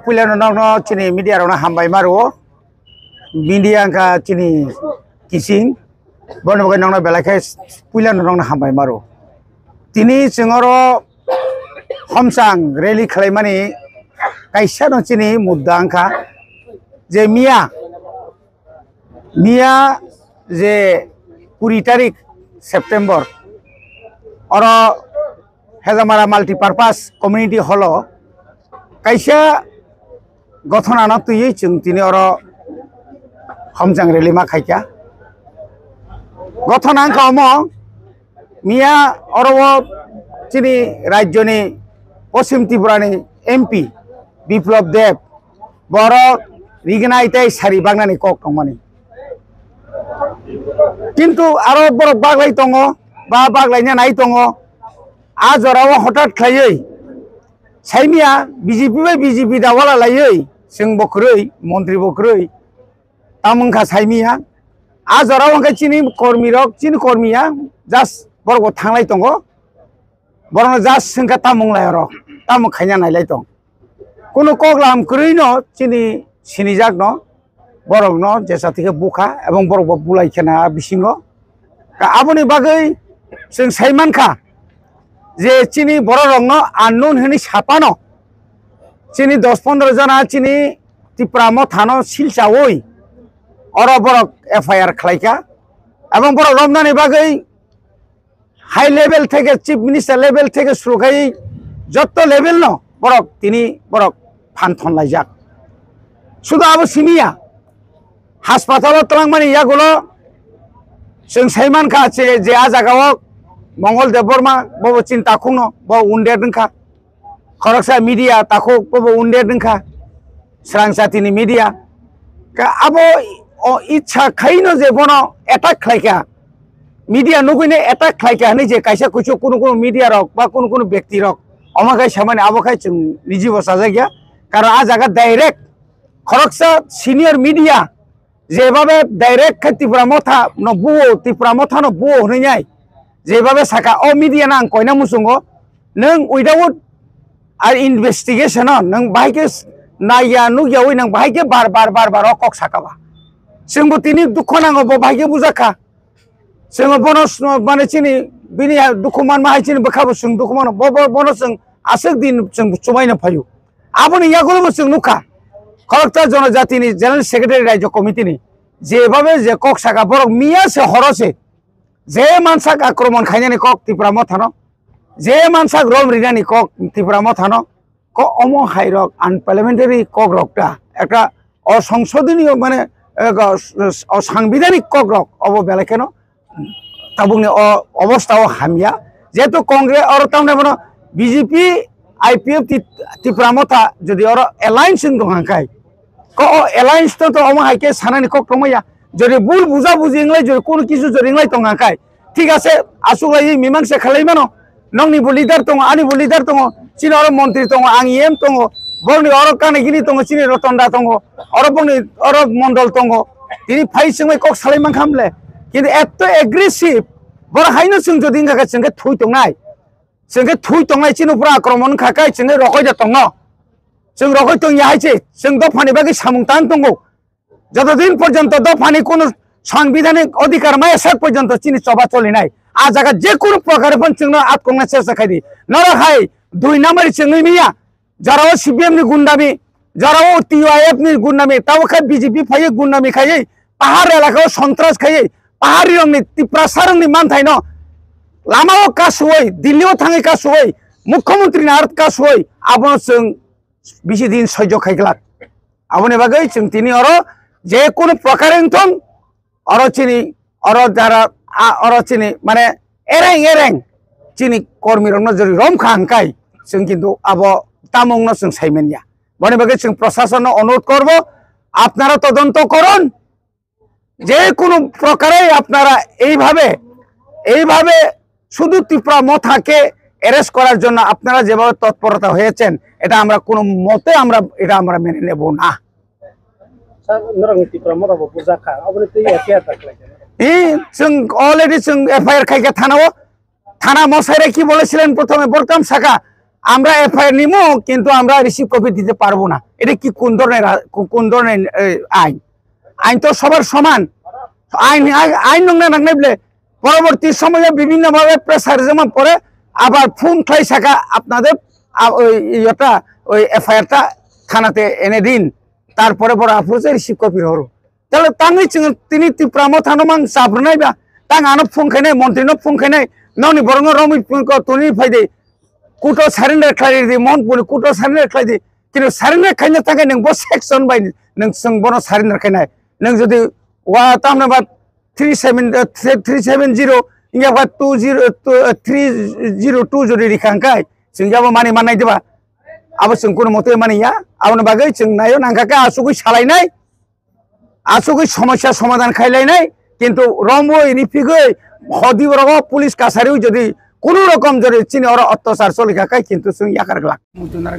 puilano nongno chini media rona hambai maru media angka chini kising bono bagai nongno belakai puilano nongno hambai maru tini sengoro homsang rally khlaimani kaisa no chini mudda angka je mia je 20 tarik September oro Hezamara multipurpose community hall kaisa gothona na tuyi chung tini oro homjang rally ma khaika gothona angka omo mia oro chini rajyoni Paschim Tripurani MP Biplab Deb boro rignaite sari bagnani kok tongmani kintu aro borok baglai tongo ba baglainya nai tongo ajarawa hotat khlaioi saimia BJP dawala laioi sing bokroi mantri bokroi tamungkha saimia ajarawa ka chini kormi rok chini kormiya jas borok thanglai tongo borok jas singka tamung lai rok tamung khaina nailai tong kono koklam krino chini sinijak no borok no jesa thike buka ebong borok bulai khena bisingo ka aboni bagai sing saimankha je chini borok no unknown hini sapano chini 10-15 jana chini Tripura thano silchaoi oro borok FIR khlaika ebong borok romnani bagai high level theke chief minister level theke surukai jotto level no borok tini borok phanthon laijak sudu abo simia haspatalo tolangmani yagulo sing saimankha je a jagao Mongoldev Burma bobo cinta kuno bo unde dengka khoroksa media takuk bobo unde dengka serangsa tini media ka abo ichha khaino je bono attack khlaika media nuguine attack khlaika ni je kaisa kuchu kuno media rok ba kuno byakti rok amakai samane abokai chung nijibo sajagya karon a jaga direct khoroksa senior media jebabe direct Tripura motha no buo Tripura motha no buo hninyai jebabe saka o media nang koina musungo nang without our investigation nang bahike naya nugyawi nang bahike bar kok sakaba singbo tini dukho nango bo bahike bujaka singbo bonos mane chini bini dukuman ma chini bakhabu sing dukuman bo bonos sing asek din sing chumaina phayu aboni yagulo sing nukha Kolokta Jonojati ni General Secretary Rajya Committee ni jebabe je kok saka borok mia se horose je mansak akromon khainani kok Tripura mothano je mansak rom rinani kok Tripura mothano ko omo hairok unparliamentary kok rokta ekta osংশোধনীয় মানে সাংবিধানিক cock rock of বেলাকেন তাবুংনি অবস্থাও হামিয়া যেহেতু কংগ্রেস আর তামনে বনো BJP IPF Tripura motha যদি আর alliance দংখাই ko alliance to omo haike sanani kok tongmaya jodi bul buja buji inglai jodi kono kisu jodi inglai tonga kai ঠিক আছে আসুলাই মিমাংসা খালাইমানো নংনি বু leader তং আনি বু লিডার তং চিনি অর মন্ত্রী তং আং এম তং বংনি অর কানেগিনি তং চিনি রতনদা তং অর বংনি অর মন্ডল তং তিনি ফাই সিংমাই কক সালাইমান খামলে কিন্তু এত এগ্রেসিভ বড় হাইনো সিং জদি ইংগা সিংকে থুই তংনাই চিনি পুরা আক্রমণ খাকাই সিংকে রকই দা তং जों रखै तंग याहाइसे जों दफानि बागै सामुंतान दंगौ যতদিন পর্যন্ত দফানি কোন সাংবিধানিক অধিকার মায়াসার পর্যন্ত চিনি চবা চলিনাই আ জায়গা যে কোন প্রকারে পঞ্চং আতকংনা চেষ্টা খাইদি নরহাই 2 নম্বরে চিংনি মিয়া যারাও সিপিএম নি গুন্ডামি যারাও টিআইএফ নি গুন্ডামি তাও খাই বিজেপি ফাই গুন্ডামি খাই পাহাড় এলাকাও সন্ত্রাস খাই পাহাড়ি রংনি ত্রিপুরা সারংনি মানথাই ন লামাও কাসুই দিল্লিও থাঙে কাসুই মুখ্যমন্ত্রী নারদ কাসুই আবন जों বেশি দিন সহ্য খাইগলা আবনে বাগৈ जों তিনি অর যে কোন প্রকারেন থং অর চিনি অর যারা অর চিনি মানে এরেং চিনি কর্মী রং যদি রম খাংকাই जों কিন্তু আব তামং ন जों সাইমেনিয়া বনে বাগৈ जों প্রশাসন অনুরোধ করব আপনারা তদন্ত করুন যে কোন প্রকারে আপনারা এইভাবে শুধু ত্রিপুরা মথাকে অ্যারেস্ট করার জন্য আপনারা যেভাবে তৎপরতা হয়েছেন এটা আমরা কোনো মতে আমরা মেনে নেব না जों अलरेडी जों एफआईआर खाइका थाना मसाइरे की বলেছিলেন প্রথমে বরকাম শাখা আমরা এফআইআর নিমো কিন্তু আমরা রিসিভ কপি দিতে পারবো না। এটা কি কোন ধরনের আইন? আইন তো সবার সমান। আইন নাংনাই বলে পরবর্তী সময়ে বিভিন্নভাবে প্রেসার যেমন পরে আবার ফোন খাই থাকা আপনাদের ওই এফআইআরটা থানাতে এনে দিন, তারপরে বড় আফরোজে রিসিভ কপি হরো। তাহলে তাঙ্গি তিনি ত্রিপুরামো থানোমান চাবনাইবা তাং আনো ফোন খাইনাই মন্ত্রীনো ফোন খাইনাই ননি বরং রমি তুনি ফাইদে কুটো সারেন্ডার খাই দি মন পুনি কুটো সারেন্ডার খাই দি কিন্তু সারেন্ডার খাইনা থাকাय नों बो सेक्सन बाय नों जों बनो सारेन्डार खायनाय नों जुदि वा तामनाबा 370 इंगाबा 302 जुदि रिखांखाय जों जाबो मानि माननाय देबा आबो जों कोनो मते मानिया आबनो बागै जों नायो नांखाका आसुगै सालायनाय आसुगै समस्या समाधान खायलायनाय কিন্তু রমবো ইনি ফিগৈ হদি বরগ পুলিশ কাছারিও যদি কোনো রকম যদি চিনি ওর অত্যাচার চলিকাকাই কিন্তু जों याकार लाख मुजुनार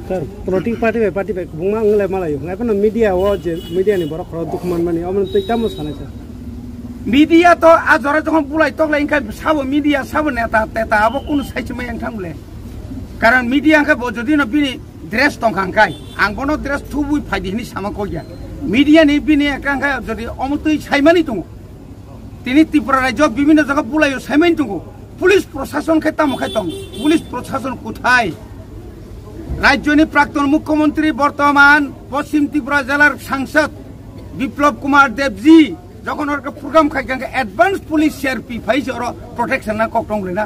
सर पॉलिटिक पार्टी पे बुंमा अंगले मालायो ngaipano media o je media ni borok khoro दुखमान माने अमन तै तामो सानाय सर मीडिया तो आजरा जखन बुलाय तकलाय इनका साबो मीडिया साबो नेता तेता आबो कुनु साइचमै आंथांबले कारण मीडिया का बजदि न बिनि ड्रेस तंखांखाय आं बनो ड्रेस थुबुय फायदिनि सामाखौ गया मीडिया नि बिनि एकांखा जदि अमतै साइमानि दङ तिनि त्रिपुरा राज्य विभिन्न जगह बुलायो साइमानि दङ पुलिस प्रशासन के तामखाय दं पुलिस प्रशासन कोथाय राज्यनि प्राक्तन मुख्यमंत्री बर्तमान पश्चिम त्रिपुरा जिलार सांसद विप्लव कुमार देवजी যখন ওর প্রোগ্রাম খাইকাঙ্গে অ্যাডভান্স পুলিশ সিআরপি ফাইছে ওর প্রোটেকশন না ককটং লেনা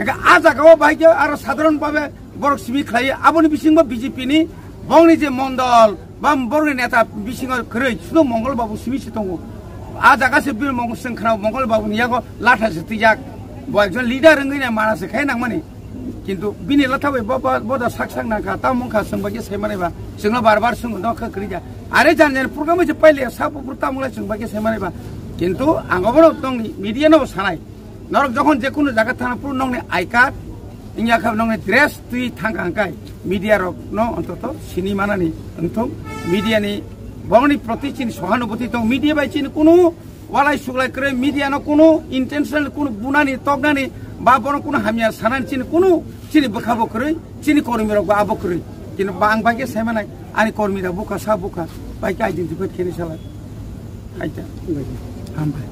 একা আ জায়গাও বাইকে আর সাধারণ ভাবে বড় সিমি খাই আবনি বিসিংব বিজেপি নি বংনি যে মন্ডল বা বড় নেতা বিসিং খरै শুধু মঙ্গল বাবু সিমি সিতং আ জায়গাছে বীর মঙ্গল সিং খানাও মঙ্গল বাবু নিয়াগো লাঠা জতি যাক ব একজন লিডার রঙিনা মানাসে খাই নাংমানি কিন্তু বিনি লাথাবে বদা সাকসাং নাকা তা মুখা संबागे सेमानेबा जोंना बार-बार सोंग न खखरिजा आरे जानजेन प्रग्राम जे पहिले साबो पुरता मुला संबागे सेमानेबा किन्तु आंगबो दं मीडिया न सानाय नरक जखन जे कुनु जागा थाना पुर नंनि आई कार्ड इंया खाब नंनि ड्रेस तुई थांगांकाय मीडिया रक न अन्तत सिनेमानानि अंतम मीडिया नि बंगनि प्रतिचिन सहानुभूति दं मीडिया बाय चिन कुनु वालाय सुगलाय करे मीडिया न कुनु इंटेंशनल कुनु बुनानि तगनानि बा बन कुनु हामिया सानानि चिन कुनु चिनि बखाबो करे चिनि कर्मी रक आबो करे किन्तु बां बागे सेमानाय आनि कर्मी दा बुका सा बुका बाय आइडेंटिफाइड केनि साला आइता हामबाय